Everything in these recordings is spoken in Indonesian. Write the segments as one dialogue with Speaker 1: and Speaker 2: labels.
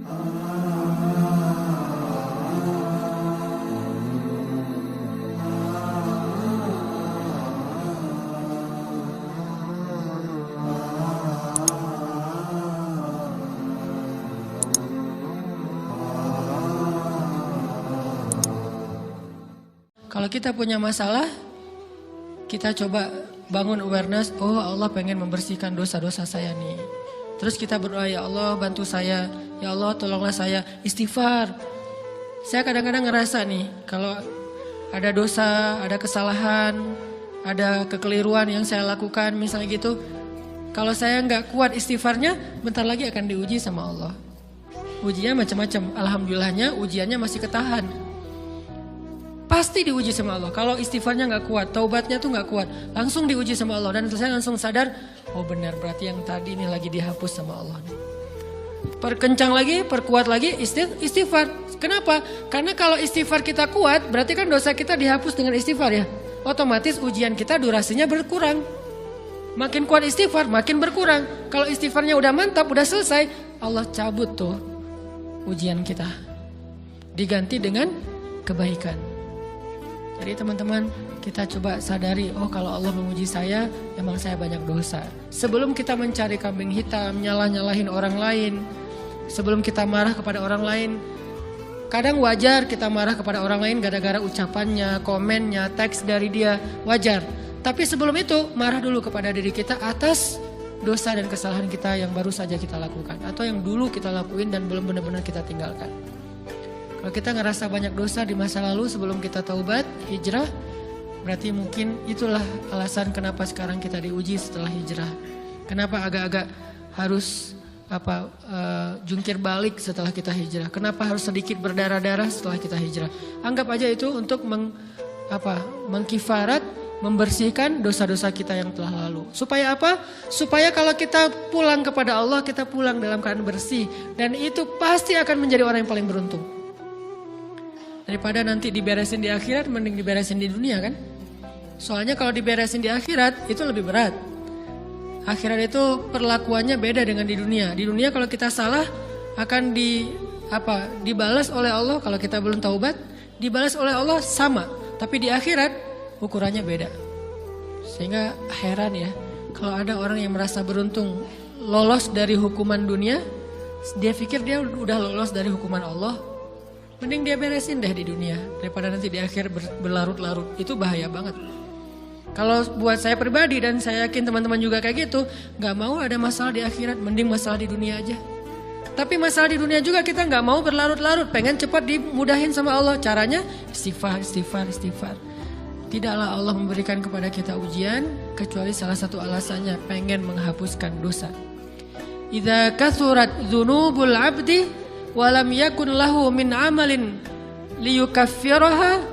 Speaker 1: Kalau kita punya masalah, kita coba bangun awareness, oh Allah pengen membersihkan dosa-dosa saya nih. Terus kita berdoa, ya Allah bantu saya, ya Allah tolonglah saya, istighfar. Saya kadang-kadang ngerasa nih, kalau ada dosa, ada kesalahan, ada kekeliruan yang saya lakukan misalnya gitu. Kalau saya nggak kuat istighfarnya, bentar lagi akan diuji sama Allah. Ujinya macam-macam, alhamdulillahnya ujiannya masih ketahan. Pasti diuji sama Allah. Kalau istighfarnya nggak kuat, taubatnya tuh nggak kuat, langsung diuji sama Allah. Dan saya langsung sadar, oh benar berarti yang tadi ini lagi dihapus sama Allah. Perkencang lagi, perkuat lagi istighfar. Kenapa? Karena kalau istighfar kita kuat, berarti kan dosa kita dihapus dengan istighfar ya. Otomatis ujian kita durasinya berkurang. Makin kuat istighfar, makin berkurang. Kalau istighfarnya udah mantap, udah selesai, Allah cabut tuh ujian kita. Diganti dengan kebaikan. Jadi teman-teman, kita coba sadari, oh kalau Allah menguji saya, emang saya banyak dosa. Sebelum kita mencari kambing hitam, nyalah-nyalahin orang lain, sebelum kita marah kepada orang lain, kadang wajar kita marah kepada orang lain gara-gara ucapannya, komennya, teks dari dia, wajar. Tapi sebelum itu, marah dulu kepada diri kita atas dosa dan kesalahan kita yang baru saja kita lakukan. Atau yang dulu kita lakuin dan belum benar-benar kita tinggalkan. Kalau kita ngerasa banyak dosa di masa lalu sebelum kita taubat, hijrah, berarti mungkin itulah alasan kenapa sekarang kita diuji setelah hijrah. Kenapa agak-agak harus jungkir balik setelah kita hijrah. Kenapa harus sedikit berdarah-darah setelah kita hijrah. Anggap aja itu untuk mengkifarat, membersihkan dosa-dosa kita yang telah lalu. Supaya apa? Supaya kalau kita pulang kepada Allah, kita pulang dalam keadaan bersih. Dan itu pasti akan menjadi orang yang paling beruntung. Daripada nanti diberesin di akhirat, mending diberesin di dunia kan. Soalnya kalau diberesin di akhirat itu lebih berat. Akhirat itu perlakuannya beda dengan di dunia. Di dunia kalau kita salah akan dibalas oleh Allah. Kalau kita belum taubat, dibalas oleh Allah sama. Tapi di akhirat ukurannya beda. Sehingga heran ya, kalau ada orang yang merasa beruntung lolos dari hukuman dunia, dia pikir dia udah lolos dari hukuman Allah. Mending dia beresin deh di dunia daripada nanti di akhir berlarut-larut. Itu bahaya banget. Kalau buat saya pribadi dan saya yakin teman-teman juga kayak gitu, gak mau ada masalah di akhirat, mending masalah di dunia aja. Tapi masalah di dunia juga kita gak mau berlarut-larut, pengen cepat dimudahin sama Allah. Caranya istighfar. Tidaklah Allah memberikan kepada kita ujian kecuali salah satu alasannya pengen menghapuskan dosa. Idza kathurat dzunubul 'abdi walam yakun lahu min amalin liyukaffiraha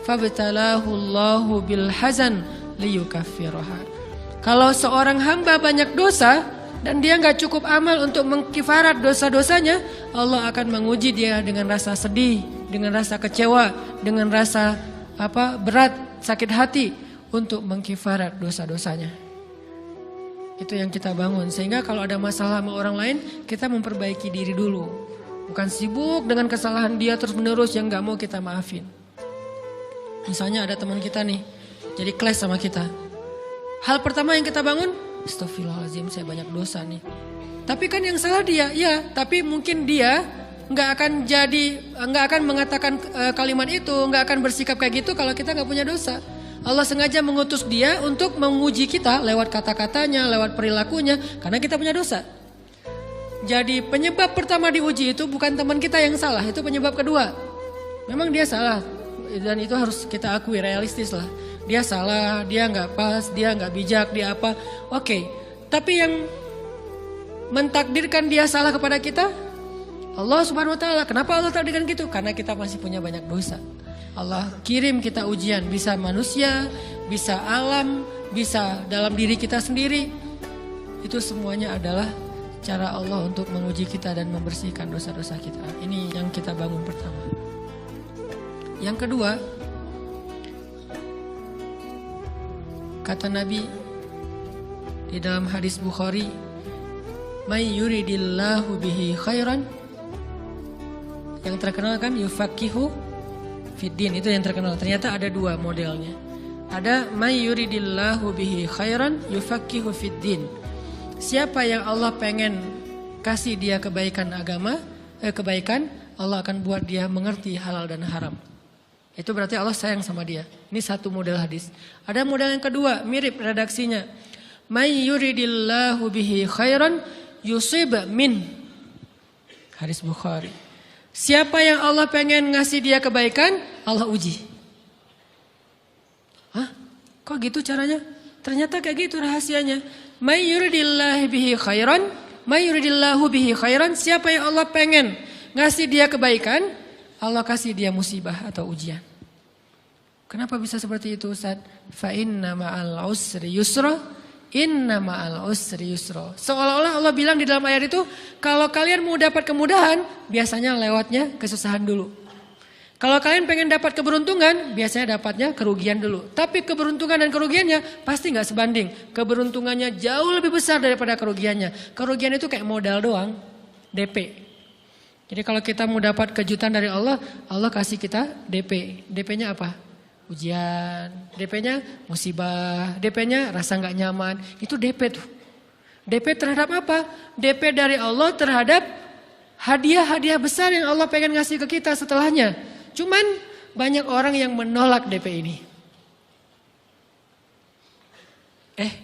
Speaker 1: fabtalahu Allahu bil hazan liyukaffiraha. Kalau seorang hamba banyak dosa dan dia enggak cukup amal untuk mengkifarat dosa-dosanya, Allah akan menguji dia dengan rasa sedih, dengan rasa kecewa, dengan rasa berat, sakit hati untuk mengkifarat dosa-dosanya. Itu yang kita bangun. Sehingga kalau ada masalah sama orang lain, kita memperbaiki diri dulu. Bukan sibuk dengan kesalahan dia terus-menerus yang gak mau kita maafin. Misalnya ada teman kita nih, jadi clash sama kita. Hal pertama yang kita bangun, astagfirullahaladzim saya banyak dosa nih. Tapi kan yang salah dia, ya. Tapi mungkin dia gak akan mengatakan kalimat itu, gak akan bersikap kayak gitu kalau kita gak punya dosa. Allah sengaja mengutus dia untuk menguji kita lewat kata-katanya, lewat perilakunya, karena kita punya dosa. Jadi penyebab pertama diuji itu bukan teman kita yang salah, itu penyebab kedua. Memang dia salah dan itu harus kita akui, realistis lah. Dia salah, dia gak pas, dia gak bijak, dia apa. Oke, tapi yang mentakdirkan dia salah kepada kita, Allah Subhanahu Wa Taala. Kenapa Allah takdirkan gitu? Karena kita masih punya banyak dosa. Allah kirim kita ujian, bisa manusia, bisa alam, bisa dalam diri kita sendiri. Itu semuanya adalah cara Allah untuk menguji kita dan membersihkan dosa-dosa kita. Ini yang kita bangun pertama. Yang kedua, kata Nabi di dalam hadis Bukhari, "May yuridillahu bihi khairan Yang terkenal kan yufaqihu fiddin, itu yang terkenal. Ternyata ada dua modelnya. Ada may yuridillahu bihi khairan yufaqihu fiddin. Siapa yang Allah pengen kasih dia kebaikan agama, kebaikan, Allah akan buat dia mengerti halal dan haram. Itu berarti Allah sayang sama dia. Ini satu model hadis. Ada model yang kedua, mirip redaksinya. May yuridillahu bihi khairan yusib min. Hadis Bukhari. Siapa yang Allah pengen ngasih dia kebaikan, Allah uji. Hah? Kok gitu caranya? Ternyata kayak gitu rahasianya. May yuridillahu bihi khairan, may yuridillahu bihi khairan. Siapa yang Allah pengen ngasih dia kebaikan, Allah kasih dia musibah atau ujian. Kenapa bisa seperti itu, Ustaz? Fa inna ma'al usri yusra, inna ma'al usri yusra. Seolah-olah Allah bilang di dalam ayat itu, kalau kalian mau dapat kemudahan, biasanya lewatnya kesusahan dulu. Kalau kalian pengen dapat keberuntungan, biasanya dapatnya kerugian dulu. Tapi keberuntungan dan kerugiannya pasti gak sebanding. Keberuntungannya jauh lebih besar daripada kerugiannya. Kerugian itu kayak modal doang, DP. Jadi kalau kita mau dapat kejutan dari Allah, Allah kasih kita DP. DP-nya apa? Ujian. DP-nya musibah. DP-nya rasa gak nyaman. Itu DP tuh. DP terhadap apa? DP dari Allah terhadap hadiah-hadiah besar yang Allah pengen ngasih ke kita setelahnya. Cuman banyak orang yang menolak DP ini.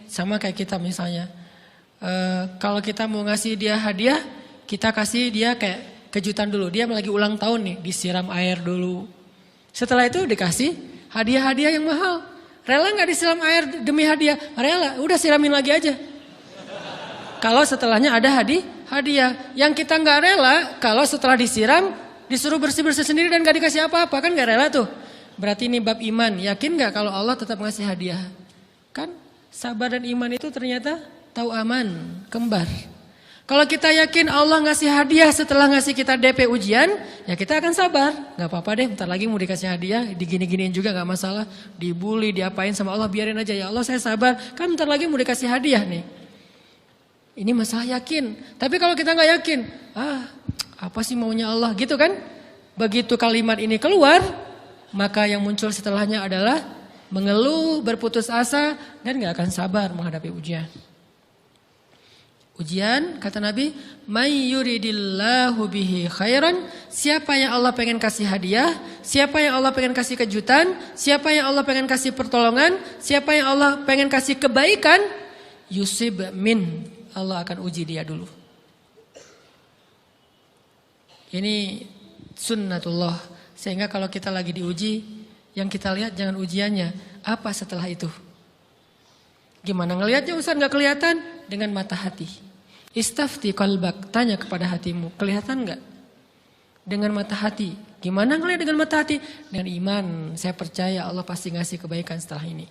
Speaker 1: Sama kayak kita misalnya. Kalau kita mau ngasih dia hadiah, kita kasih dia kayak kejutan dulu. Dia lagi ulang tahun nih, disiram air dulu. Setelah itu dikasih hadiah-hadiah yang mahal. Rela gak disiram air demi hadiah? Rela, udah siramin lagi aja. Kalau setelahnya ada hadiah. Yang kita gak rela, kalau setelah disiram, disuruh bersih-bersih sendiri dan gak dikasih apa-apa. Kan gak rela tuh. Berarti ini bab iman. Yakin gak kalau Allah tetap ngasih hadiah? Kan sabar dan iman itu ternyata tahu aman, kembar. Kalau kita yakin Allah ngasih hadiah setelah ngasih kita DP ujian, ya kita akan sabar. Gak apa-apa deh, bentar lagi mau dikasih hadiah, digini-giniin juga gak masalah. Dibully, diapain sama Allah, biarin aja. Ya Allah saya sabar, kan bentar lagi mau dikasih hadiah nih. Ini masalah yakin. Tapi kalau kita gak yakin, apa sih maunya Allah gitu kan? Begitu kalimat ini keluar, maka yang muncul setelahnya adalah mengeluh, berputus asa, dan gak akan sabar menghadapi ujian. Ujian, kata Nabi, may yuridillahu bihi khairan. Siapa yang Allah pengen kasih hadiah, siapa yang Allah pengen kasih kejutan, siapa yang Allah pengen kasih pertolongan, siapa yang Allah pengen kasih kebaikan, yusib min. Allah akan uji dia dulu. Ini sunnatullah. Sehingga kalau kita lagi diuji, yang kita lihat jangan ujiannya, apa setelah itu. Gimana ngelihatnya Ustaz gak kelihatan? Dengan mata hati. Istafti qalbak, tanya kepada hatimu, kelihatan enggak? Dengan mata hati. Gimana ngelihat dengan mata hati? Dengan iman, saya percaya Allah pasti ngasih kebaikan setelah ini.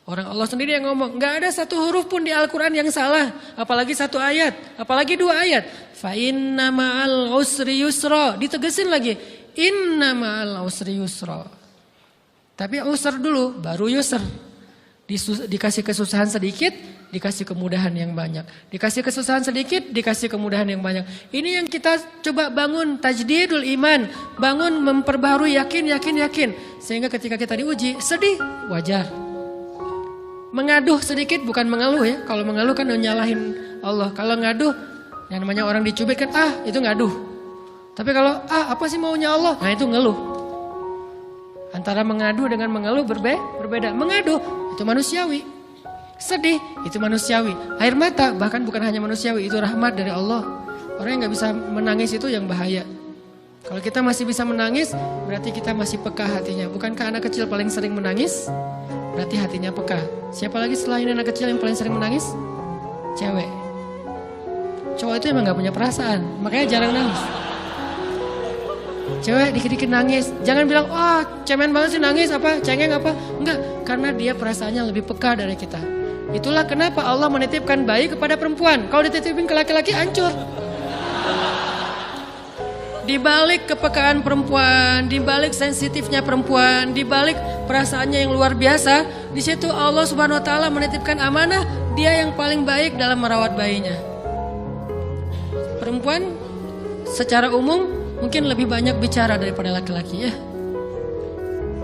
Speaker 1: Orang Allah sendiri yang ngomong, enggak ada satu huruf pun di Al-Quran yang salah. Apalagi satu ayat, apalagi dua ayat. Fa inna ma'al usri yusra, ditegesin lagi. Inna ma'al usri yusra. Tapi usr dulu, baru yusr. Dikasih kesusahan sedikit, dikasih kemudahan yang banyak. Dikasih kesusahan sedikit, dikasih kemudahan yang banyak. Ini yang kita coba bangun tajdidul iman. Bangun memperbarui yakin. Sehingga ketika kita diuji, sedih, wajar. Mengaduh sedikit bukan mengeluh ya. Kalau mengeluh kan nyalahin Allah. Kalau ngaduh, yang namanya orang dicubit kan, itu ngaduh. Tapi kalau, apa sih maunya Allah? Nah itu ngeluh. Antara mengadu dengan mengeluh berbeda. Mengadu itu manusiawi. Sedih itu manusiawi. Air mata bahkan bukan hanya manusiawi, itu rahmat dari Allah. Orang yang gak bisa menangis itu yang bahaya. Kalau kita masih bisa menangis, berarti kita masih peka hatinya. Bukankah anak kecil paling sering menangis? Berarti hatinya peka. Siapa lagi selain anak kecil yang paling sering menangis? Cewek. Cowok itu emang gak punya perasaan, makanya jarang nangis. Cewek dikit-dikit nangis. Jangan bilang, cemen banget sih nangis apa, cengeng apa. Enggak, karena dia perasaannya lebih peka dari kita. Itulah kenapa Allah menitipkan bayi kepada perempuan. Kalau dititipin ke laki-laki hancur. Di balik kepekaan perempuan, di balik sensitifnya perempuan, di balik perasaannya yang luar biasa, di situ Allah Subhanahu wa taala menitipkan amanah, dia yang paling baik dalam merawat bayinya. Perempuan secara umum mungkin lebih banyak bicara daripada laki-laki ya.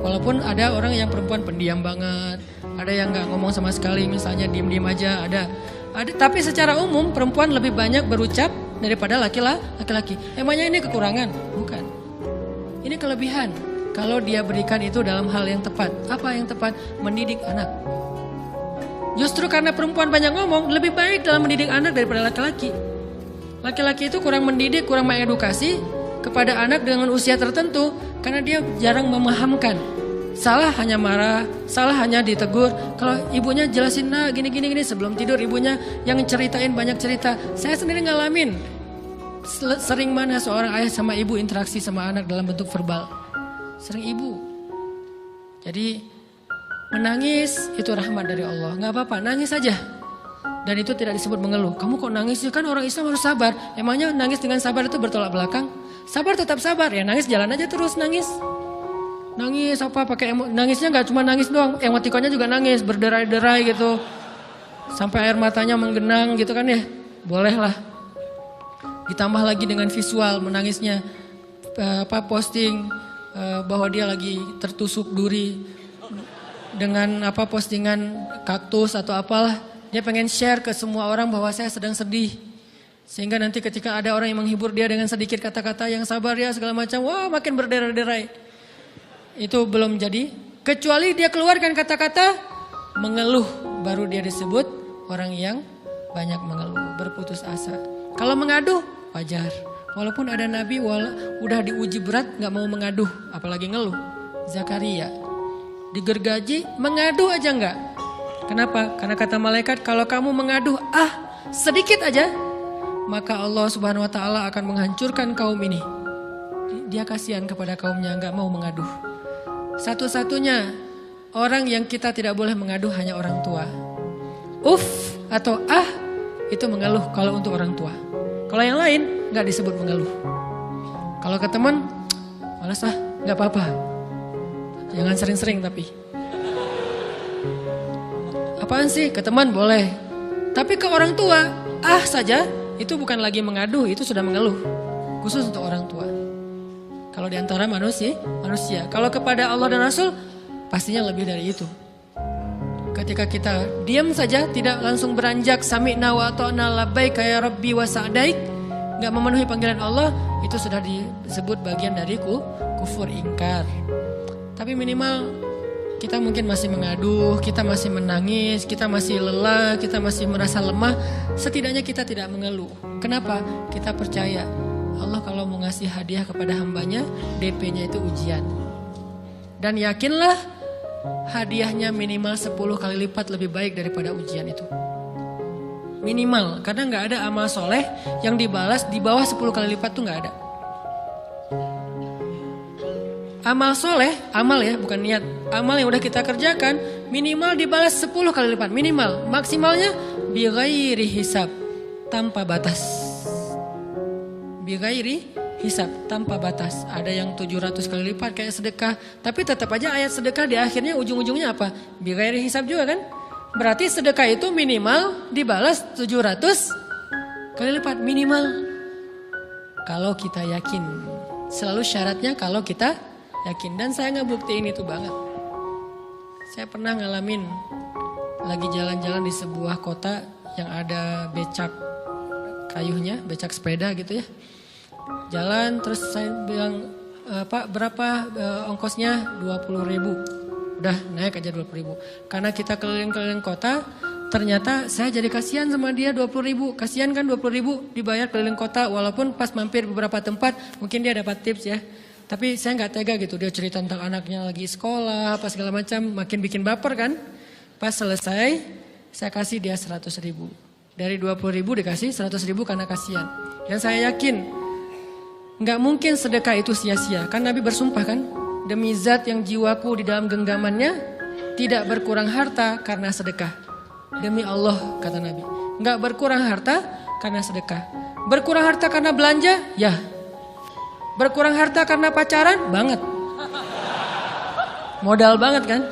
Speaker 1: Walaupun ada orang yang perempuan pendiam banget, ada yang nggak ngomong sama sekali, misalnya diem-diem aja, ada. Tapi secara umum perempuan lebih banyak berucap daripada laki-laki. Emangnya ini kekurangan? Bukan. Ini kelebihan. Kalau dia berikan itu dalam hal yang tepat. Apa yang tepat? Mendidik anak. Justru karena perempuan banyak ngomong, lebih baik dalam mendidik anak daripada laki-laki. Laki-laki itu kurang mendidik, kurang mengedukasi kepada anak dengan usia tertentu karena dia jarang memahamkan. Salah hanya marah, salah hanya ditegur. Kalau ibunya jelasin, nah gini sebelum tidur ibunya yang ceritain banyak cerita. Saya sendiri ngalamin. Sering mana seorang ayah sama ibu interaksi sama anak dalam bentuk verbal. Sering ibu. Jadi menangis itu rahmat dari Allah. Gak apa-apa, nangis saja. Dan itu tidak disebut mengeluh. Kamu kok nangis? Kan orang Islam harus sabar. Emangnya nangis dengan sabar itu bertolak belakang? Sabar tetap sabar. Ya nangis jalan aja terus nangis. Nangis apa pakai nangisnya nggak cuma nangis doang, emotikonnya juga nangis, berderai-derai gitu. Sampai air matanya menggenang gitu kan ya. Boleh lah. Ditambah lagi dengan visual menangisnya. Posting bahwa dia lagi tertusuk duri dengan postingan kaktus atau apalah. Dia pengen share ke semua orang bahwa saya sedang sedih. Sehingga nanti ketika ada orang yang menghibur dia dengan sedikit kata-kata yang sabar ya segala macam, wah makin berderai-derai. Itu belum jadi. Kecuali dia keluarkan kata-kata mengeluh, baru dia disebut orang yang banyak mengeluh, berputus asa. Kalau mengaduh wajar. Walaupun ada nabi udah diuji berat gak mau mengaduh, apalagi ngeluh. Zakaria digergaji mengaduh aja enggak. Kenapa? Karena kata malaikat kalau kamu mengaduh sedikit aja, maka Allah Subhanahu wa taala akan menghancurkan kaum ini. Dia kasihan kepada kaumnya, enggak mau mengaduh. Satu-satunya orang yang kita tidak boleh mengaduh hanya orang tua. Atau itu mengeluh kalau untuk orang tua. Kalau yang lain enggak disebut mengeluh. Kalau ke teman, malas enggak apa-apa. Jangan sering-sering tapi. Apaan sih? Ke teman boleh. Tapi ke orang tua, saja itu bukan lagi mengadu, itu sudah mengeluh. Khusus untuk orang tua. Kalau di antara manusia. Kalau kepada Allah dan Rasul, pastinya lebih dari itu. Ketika kita diam saja, tidak langsung beranjak sami'na wa ata'na labbaika ya rabbi wa sa'daik, enggak memenuhi panggilan Allah, itu sudah disebut bagian dari kufur ingkar. Tapi minimal kita mungkin masih mengaduh, kita masih menangis, kita masih lelah, kita masih merasa lemah. Setidaknya kita tidak mengeluh. Kenapa? Kita percaya Allah kalau mau ngasih hadiah kepada hambanya, DP-nya itu ujian. Dan yakinlah hadiahnya minimal 10 kali lipat lebih baik daripada ujian itu. Minimal, karena gak ada amal soleh yang dibalas di bawah 10 kali lipat tuh gak ada. Amal soleh, amal ya bukan niat. Amal yang udah kita kerjakan minimal dibalas 10 kali lipat. Minimal, maksimalnya bighairi hisab, tanpa batas. Bighairi hisab, tanpa batas. Ada yang 700 kali lipat kayak sedekah. Tapi tetap aja ayat sedekah di akhirnya ujung-ujungnya apa? Bighairi hisab juga kan? Berarti sedekah itu minimal dibalas 700 kali lipat. Minimal. Kalau kita yakin. Selalu syaratnya kalau kita yakin. Dan saya ngebuktiin itu banget. Saya pernah ngalamin lagi jalan-jalan di sebuah kota yang ada becak kayuhnya, becak sepeda gitu ya. Jalan terus saya bilang, Pak berapa ongkosnya? 20.000. Udah naik aja 20.000. Karena kita keliling-keliling kota, ternyata saya jadi kasihan sama dia 20.000. Kasihan kan 20.000 dibayar keliling kota, walaupun pas mampir beberapa tempat mungkin dia dapat tips ya. Tapi saya nggak tega gitu, dia cerita tentang anaknya lagi sekolah, apa segala macam, makin bikin baper kan. Pas selesai, saya kasih dia 100.000. Dari 20.000 dikasih 100.000 karena kasihan. Dan saya yakin, nggak mungkin sedekah itu sia-sia. Kan Nabi bersumpah kan, demi zat yang jiwaku di dalam genggamannya, tidak berkurang harta karena sedekah. Demi Allah, kata Nabi, nggak berkurang harta karena sedekah. Berkurang harta karena belanja? Ya. Berkurang harta karena pacaran? Banget. Modal banget kan?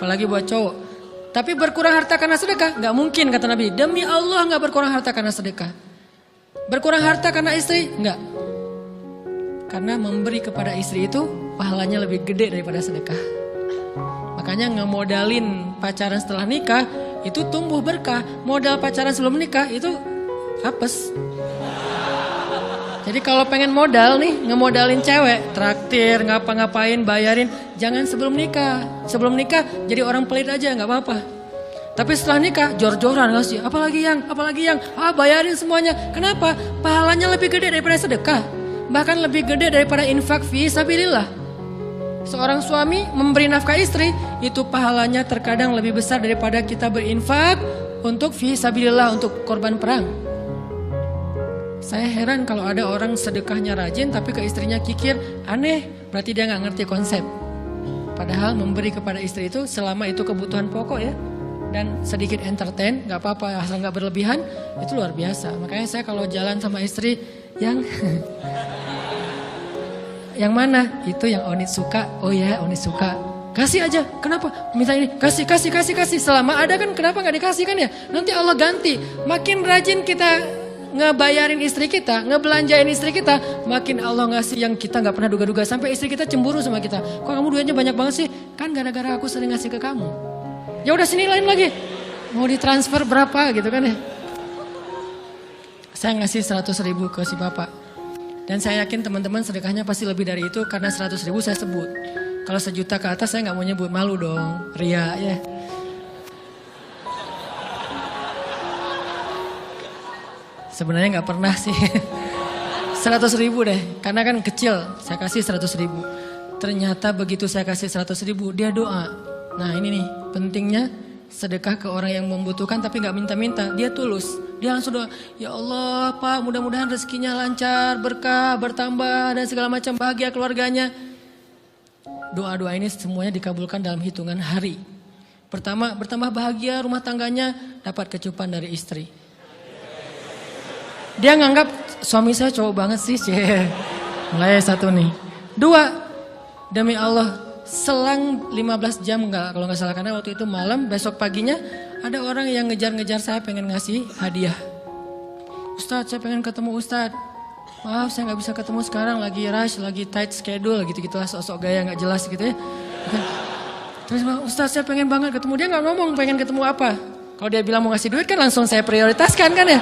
Speaker 1: Apalagi buat cowok. Tapi berkurang harta karena sedekah? Gak mungkin kata Nabi. Demi Allah gak berkurang harta karena sedekah. Berkurang harta karena istri? Enggak. Karena memberi kepada istri itu pahalanya lebih gede daripada sedekah. Makanya ngemodalin pacaran setelah nikah itu tumbuh berkah. Modal pacaran sebelum nikah itu apes. Jadi kalau pengen modal nih, ngemodalin cewek, traktir, ngapa-ngapain, bayarin, jangan sebelum nikah. Sebelum nikah jadi orang pelit aja, nggak apa-apa. Tapi setelah nikah, jor-joran ngasih, apalagi yang, bayarin semuanya. Kenapa? Pahalanya lebih gede daripada sedekah. Bahkan lebih gede daripada infak fi sabilillah. Seorang suami memberi nafkah istri, itu pahalanya terkadang lebih besar daripada kita berinfak untuk fi sabilillah, untuk korban perang. Saya heran kalau ada orang sedekahnya rajin tapi ke istrinya kikir, aneh, berarti dia gak ngerti konsep. Padahal memberi kepada istri itu selama itu kebutuhan pokok ya. Dan sedikit entertain, gak apa-apa asal gak berlebihan, itu luar biasa. Makanya saya kalau jalan sama istri yang yang mana? Itu yang Onit suka. Oh ya, Onit suka. Kasih aja. Kenapa? Minta ini. Kasih. Selama ada kan kenapa gak dikasih kan ya? Nanti Allah ganti. Makin rajin kita ngebayarin istri kita, ngebelanjain istri kita, makin Allah ngasih yang kita gak pernah duga-duga. Sampai istri kita cemburu sama kita. Kok kamu duitnya banyak banget sih? Kan gara-gara aku sering ngasih ke kamu. Ya udah sini lain lagi. Mau ditransfer berapa gitu kan ya. Saya ngasih 100.000 ke si bapak. Dan saya yakin teman-teman sedekahnya pasti lebih dari itu karena 100.000 saya sebut. Kalau 1 juta ke atas saya gak mau nyebut, malu dong. Ria ya. Sebenarnya gak pernah sih. 100.000 deh. Karena kan kecil. Saya kasih 100.000. Ternyata begitu saya kasih 100.000 dia doa. Nah ini nih pentingnya sedekah ke orang yang membutuhkan tapi gak minta-minta. Dia tulus. Dia langsung doa, ya Allah Pak mudah-mudahan rezekinya lancar, berkah, bertambah dan segala macam, bahagia keluarganya. Doa-doa ini semuanya dikabulkan dalam hitungan hari. Pertama bertambah bahagia rumah tangganya, dapat kecupan dari istri. Dia nganggap suami saya cowok banget sih. Mulai 1 nih. 2, demi Allah. Selang 15 jam kalau nggak salah, karena waktu itu malam, besok paginya ada orang yang ngejar-ngejar saya pengen ngasih hadiah. Ustadz saya pengen ketemu Ustadz. Maaf saya nggak bisa ketemu sekarang, lagi rush, lagi tight schedule gitu-gitulah, sosok gaya nggak jelas gitu ya. Terus Ustadz saya pengen banget ketemu, dia nggak ngomong pengen ketemu apa. Kalau dia bilang mau ngasih duit kan langsung saya prioritaskan kan ya.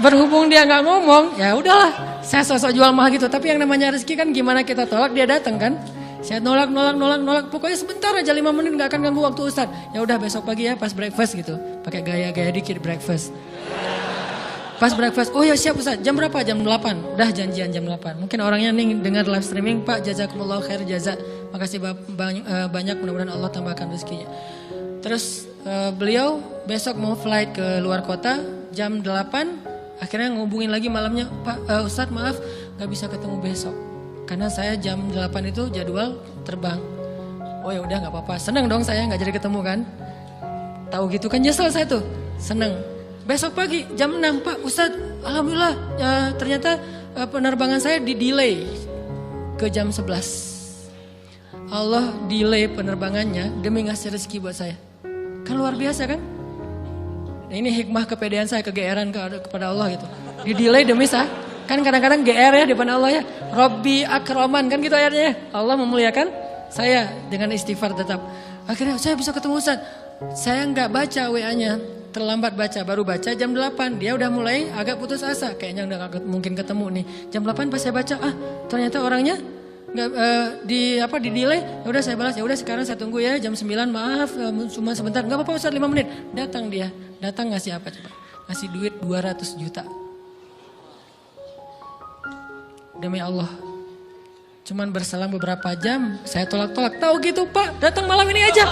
Speaker 1: Berhubung dia nggak ngomong, ya udahlah, saya sosok jual mahal gitu. Tapi yang namanya rezeki kan gimana kita tolak, dia datang kan. Saya nolak. Pokoknya sebentar aja 5 menit nggak akan ganggu waktu Ustadz. Ya udah besok pagi ya pas breakfast gitu. Pakai gaya-gaya dikit breakfast. Pas breakfast, oh ya siap Ustadz. Jam berapa? Jam 8. Udah janjian jam 8. Mungkin orangnya nih dengar live streaming, Pak jazakumullah khair jaza. Makasih banyak, mudah-mudahan Allah tambahkan rezekinya. Terus beliau besok mau flight ke luar kota jam 8. Akhirnya ngubungin lagi malamnya, Pak Ustadz maaf gak bisa ketemu besok. Karena saya jam 8 itu jadwal terbang. Oh ya udah nggak apa-apa. Seneng dong saya nggak jadi ketemu kan. Tahu gitu kan nyesel saya tuh. Seneng. Besok pagi jam 6 Pak Ustadz alhamdulillah ternyata penerbangan saya di delay ke jam 11. Allah delay penerbangannya demi ngasih rezeki buat saya. Kan luar biasa kan. Nah, ini hikmah kepedean saya, kegeeran kepada Allah gitu. Di delay demi saya. Kan kadang-kadang GR ya di depan Allah ya. Robbi akraman kan gitu ayatnya. Allah memuliakan saya dengan istighfar tetap. Akhirnya saya bisa ketemu Ustaz. Saya nggak baca WA-nya. Terlambat baca, baru baca jam 8. Dia udah mulai agak putus asa. Kayaknya udah gak mungkin ketemu nih. Jam 8 pas saya baca, ternyata orangnya nggak di delay. Ya udah saya balas, ya udah sekarang saya tunggu ya jam 9. Maaf cuma sebentar. Nggak apa-apa Ustaz 5 menit. Datang dia. Datang ngasih apa coba? Ngasih duit 200 juta. Demi Allah. Cuman berselang beberapa jam, saya tolak-tolak. Tahu gitu Pak, datang malam ini aja.